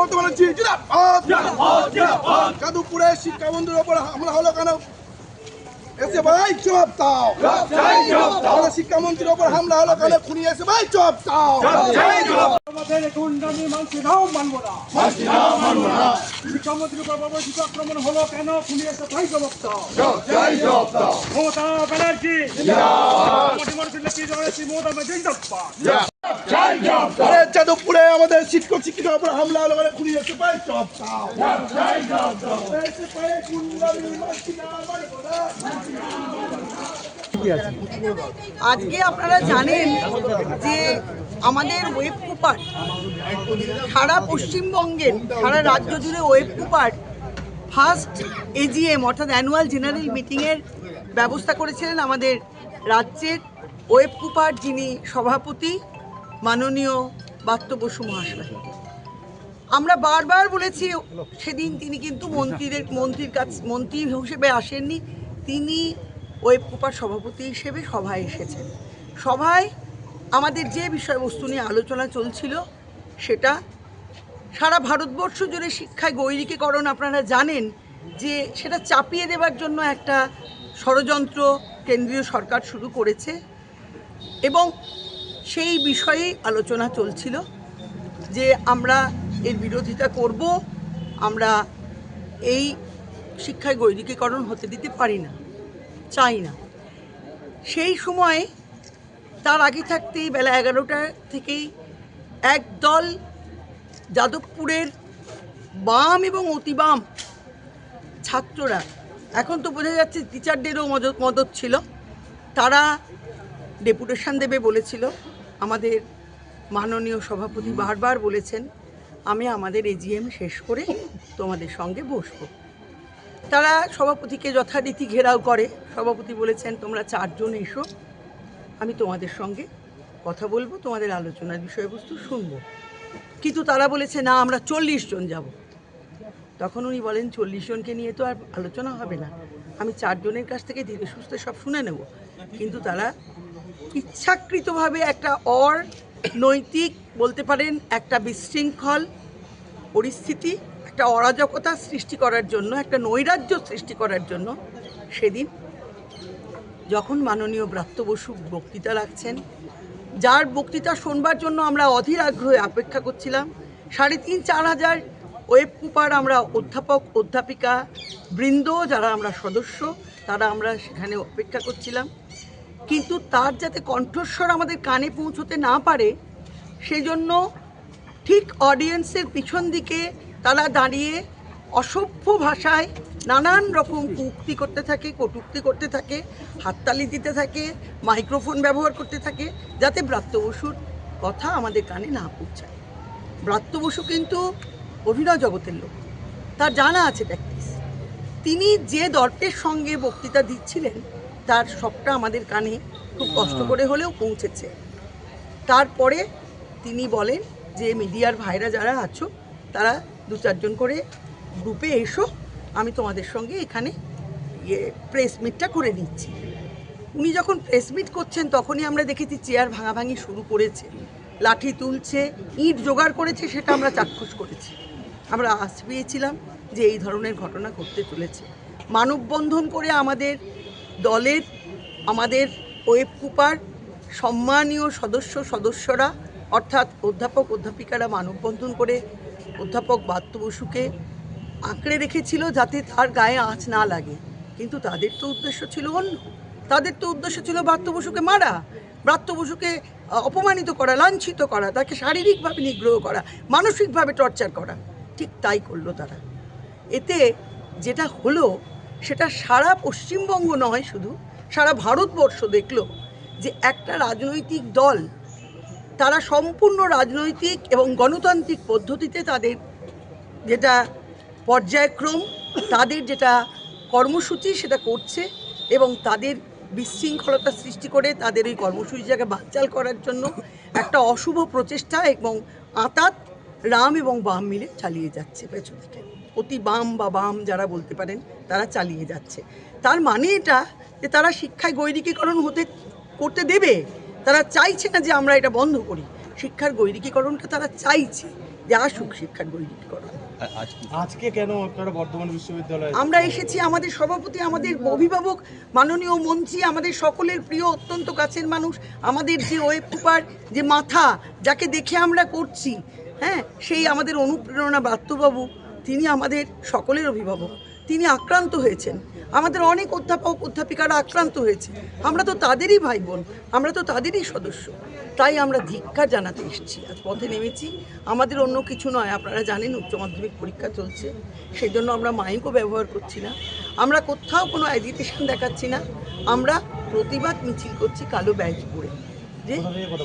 মমতা ব্যানার্জি যাদবপুরে শিক্ষামন্ত্রীর ওপর হামলা হলো কেন? এসে ভাই জবাব দাও। শিক্ষামন্ত্রীর ওপর হামলা হলো কেন? খুনি এসে ভাই জবাব দাও। আমাদের গুন্ডামি মানছি নাও মানবো না। শিক্ষামন্ত্রীর উপর বর্বরচিত আক্রমণ হলো কেন? খুনি এসে ভাই জবাব দাও। মমতা ব্যানার্জি যাদবপুরে আমাদের শিক্ষক শিক্ষিকার উপর হামলা হলো কেন? খুনি এসে ভাই জবাব দাও। আজকে আপনারা জানেন যে আমাদের ওয়েব কুপার সারা পশ্চিমবঙ্গের সারা রাজ্য জুড়ে ওয়েব কুপার ফার্স্ট এজিএম অর্থাৎ অ্যানুয়াল জেনারেল মিটিংয়ের ব্যবস্থা করেছিলেন আমাদের রাজ্যের ওয়েব কুপার যিনি সভাপতি মাননীয় ব্রাত্য বসু মহাশয়। আমরা বারবার বলেছি সেদিন তিনি কিন্তু মন্ত্রী হিসেবে আসেননি, তিনি ওয়েব কুপার সভাপতি হিসেবে সভায় এসেছেন। সভায় আমাদের যে বিষয়বস্তু নিয়ে আলোচনা চলছিল সেটা সারা ভারতবর্ষ জুড়ে শিক্ষায় গৈরিকীকরণ আপনারা জানেন যে সেটা চাপিয়ে দেওয়ার জন্য একটা ষড়যন্ত্র কেন্দ্রীয় সরকার শুরু করেছে এবং সেই বিষয়েই আলোচনা চলছিল যে আমরা এর বিরোধিতা করব, আমরা এই শিক্ষায় গৈরিকীকরণ হতে দিতে পারি না, চাই না। সেই সময় তার আগে থাকতেই বেলা 11টা থেকেই একদল যাদবপুরের বাম এবং অতি বাম ছাত্ররা, এখন তো বোঝা যাচ্ছে টিচারদেরও মদত ছিল, তারা ডেপুটেশন দেবে বলেছিল। আমাদের মাননীয় সভাপতি বারবার বলেছেন আমি আমাদের এজিএম শেষ করে তোমাদের সঙ্গে বসবো। তারা সভাপতিকে যথারীতি ঘেরাও করে। সভাপতি বলেছেন তোমরা 4 জন এসো, আমি তোমাদের সঙ্গে কথা বলবো, তোমাদের আলোচনার বিষয়বস্তু শুনবো। কিন্তু তারা বলেছে না, আমরা 40 জন যাব। তখন উনি বলেন 40 জনকে নিয়ে তো আর আলোচনা হবে না, আমি 4 জনের কাছ থেকে ধীরে সুস্থে সব শুনে নেব। কিন্তু তারা ইচ্ছাকৃতভাবে একটা অনৈতিক বলতে পারেন একটা বিশৃঙ্খল পরিস্থিতি, একটা অরাজকতা সৃষ্টি করার জন্য, একটা নৈরাজ্য সৃষ্টি করার জন্য সেদিন যখন মাননীয় ব্রাত্য বসু বক্তৃতা রাখছেন, যার বক্তৃতা শোনবার জন্য আমরা অধীর আগ্রহে অপেক্ষা করছিলাম, 3,500-4 হাজার ওয়েব কুপার আমরা অধ্যাপক অধ্যাপিকা বৃন্দ যারা আমরা সদস্য তারা আমরা সেখানে অপেক্ষা করছিলাম। কিন্তু তার যাতে কণ্ঠস্বর আমাদের কানে পৌঁছতে না পারে সেই জন্য ঠিক অডিয়েন্সের পিছন দিকে তারা দাঁড়িয়ে অসভ্য ভাষায় নানান রকম কুক্তি করতে থাকে, কটূক্তি করতে থাকে, হাততালি দিতে থাকে, মাইক্রোফোন ব্যবহার করতে থাকে যাতে ব্রাত্য বসুর কথা আমাদের কানে না পৌঁছায়। ব্রাত্য বসু কিন্তু অভিনয় জগতের লোক, তার জানা আছে প্র্যাকটিস। তিনি যে দর্পের সঙ্গে বক্তৃতা দিচ্ছিলেন তার সবটা আমাদের কানে খুব কষ্ট করে হলেও পৌঁছেছে। তারপরে তিনি বলেন যে মিডিয়ার ভাইরা যারা আছো তারা 2-4 জন করে গ্রুপে এসো, আমি তোমাদের সঙ্গে এখানে প্রেস মিটটা করে নিচ্ছি। উনি যখন প্রেস মিট করছেন তখনই আমরা দেখেছি চেয়ার ভাঙাভাঙি শুরু করেছে, লাঠি তুলছে, ইট জোগাড় করেছে, সেটা আমরা চাক্ষুষ করেছি। আমরা আশ পেয়েছিলাম যে এই ধরনের ঘটনা ঘটতে চলেছে। মানববন্ধন করে আমাদের দলের আমাদের ওয়েব কুপার সম্মানীয় সদস্যরা অর্থাৎ অধ্যাপক অধ্যাপিকারা মানববন্ধন করে অধ্যাপক ব্রাত্য বসুকে আঁকড়ে রেখেছিল যাতে তার গায়ে আঁচ না লাগে। কিন্তু তাদের তো উদ্দেশ্য ছিল অন্য, তাদের তো উদ্দেশ্য ছিল ব্রাত্য বসুকে মারা, ব্রাত্য বসুকে অপমানিত করা, লাঞ্ছিত করা, তাকে শারীরিকভাবে নিগ্রহ করা, মানসিকভাবে টর্চার করা। ঠিক তাই করলো তারা। এতে যেটা হলো সেটা সারা পশ্চিমবঙ্গ নয়, শুধু সারা ভারতবর্ষ দেখলো যে একটা রাজনৈতিক দল তারা সম্পূর্ণ রাজনৈতিক এবং গণতান্ত্রিক পদ্ধতিতে তাদের যেটা পর্যায়ক্রম, তাদের যেটা কর্মসূচি সেটা করছে এবং তাদের বিশৃঙ্খলতা সৃষ্টি করে তাদের এই কর্মসূচিটাকে বানচাল করার জন্য একটা অশুভ প্রচেষ্টা এবং আঁতাত রাম এবং বাম মিলে চালিয়ে যাচ্ছে পেছন থেকে। অতি বাম বা বাম যারা বলতে পারেন তারা চালিয়ে যাচ্ছে। তার মানে এটা যে তারা শিক্ষায় গৈরিকীকরণ করতে দেবে, তারা চাইছে না যে আমরা এটা বন্ধ করি। শিক্ষার গৈরিকীকরণটা তারা চাইছে, যে আসুক শিক্ষার বৈদিকীকরণ। আজকে কেন আপনারা বর্ধমান বিশ্ববিদ্যালয়ে আমরা এসেছি, আমাদের সভাপতি, আমাদের অভিভাবক, মাননীয় মন্ত্রী, আমাদের সকলের প্রিয় অত্যন্ত কাছের মানুষ, আমাদের যে ওয়েব কুপার, যে মাথা, যাকে দেখে আমরা করছি, হ্যাঁ, সেই আমাদের অনুপ্রেরণা ব্রাত্যবাবু, তিনি আমাদের সকলের অভিভাবক। তিনি আক্রান্ত হয়েছেন, আমাদের অনেক অধ্যাপক অধ্যাপিকারা আক্রান্ত হয়েছে, আমরা তো তাদেরই ভাই বোন, আমরা তো তাদেরই সদস্য। তাই আমরা ধিক্কার জানাতে এসেছি, আজ পথে নেমেছি। আমাদের অন্য কিছু নয়, আপনারা জানেন উচ্চ মাধ্যমিক পরীক্ষা চলছে, সেই জন্য আমরা মাইকও ব্যবহার করছি না, আমরা কোথাও কোনো অ্যাজিটেশন দেখাচ্ছি না, আমরা প্রতিবাদ মিছিল করছি কালো ব্যাজ পরে। যে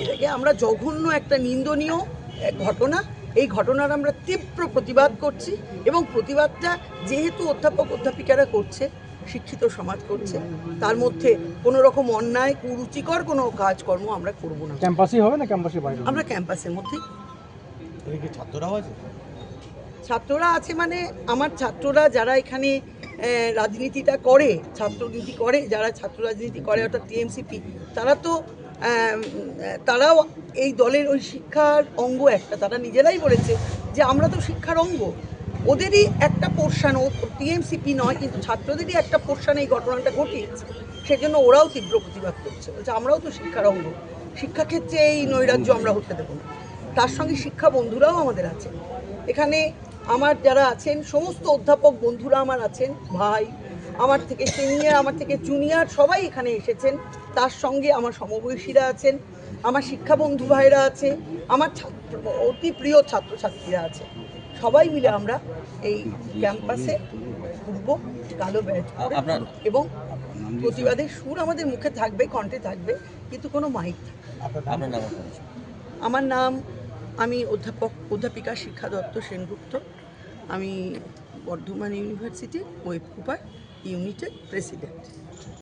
এটাকে আমরা জঘন্য একটা নিন্দনীয় এক ঘটনা, এই ঘটনার আমরা তীব্র প্রতিবাদ করছি, এবং প্রতিবাদটা যেহেতু অধ্যাপক অধ্যাপিকারা করছে, শিক্ষিত সমাজ করছে, তার মধ্যে কোনো রকম অন্যায় কুরুচিকর কোনো কাজকর্ম আমরা করব না। ক্যাম্পাসেই হবে না ক্যাম্পাসের বাইরে? আমরা ক্যাম্পাসের মধ্যেই। কি ছাত্ররাও আছে? ছাত্ররা আছে মানে আমার ছাত্ররা যারা এখানে রাজনীতিটা করে, ছাত্রনীতি করে, যারা ছাত্র রাজনীতি করে অর্থাৎ টিএমসিপি, তারা তো তারাও এই দলের ওই শিক্ষার অঙ্গ একটা, তারা নিজেরাই বলেছে যে আমরা তো শিক্ষার অঙ্গ, ওদেরই একটা পোর্শন, ও টিএমসিপি নয় কিন্তু ছাত্রদেরই একটা পোর্শন এই ঘটনাটা ঘটিয়েছে, সেজন্য ওরাও তীব্র প্রতিবাদ করছে, বলছে আমরাও তো শিক্ষার অঙ্গ, শিক্ষাক্ষেত্রে এই নৈরাজ্য আমরা হতে দেবো না। তার সঙ্গে শিক্ষা বন্ধুরাও আমাদের আছেন এখানে, আমার যারা আছেন সমস্ত অধ্যাপক বন্ধুরা আমার আছেন, ভাই, আমার থেকে সিনিয়র, আমার থেকে জুনিয়র, সবাই এখানে এসেছেন। তার সঙ্গে আমার সমবয়সীরা আছেন, আমার শিক্ষা বন্ধু ভাইরা আছে, আমার ছাত্র অতি প্রিয় ছাত্রছাত্রীরা আছে, সবাই মিলে আমরা এই ক্যাম্পাসে ঘুরবো কালো ব্যাজ পরে, এবং প্রতিবাদের সুর আমাদের মুখে থাকবে, কণ্ঠে থাকবে, কিন্তু কোনো মাইক থাকবে না। আমার নাম, আমি অধ্যাপিকা শিক্ষা দত্ত সেনগুপ্ত, আমি বর্ধমান ইউনিভার্সিটি ওয়েব কুপার ইউনিটের প্রেসিডেন্ট।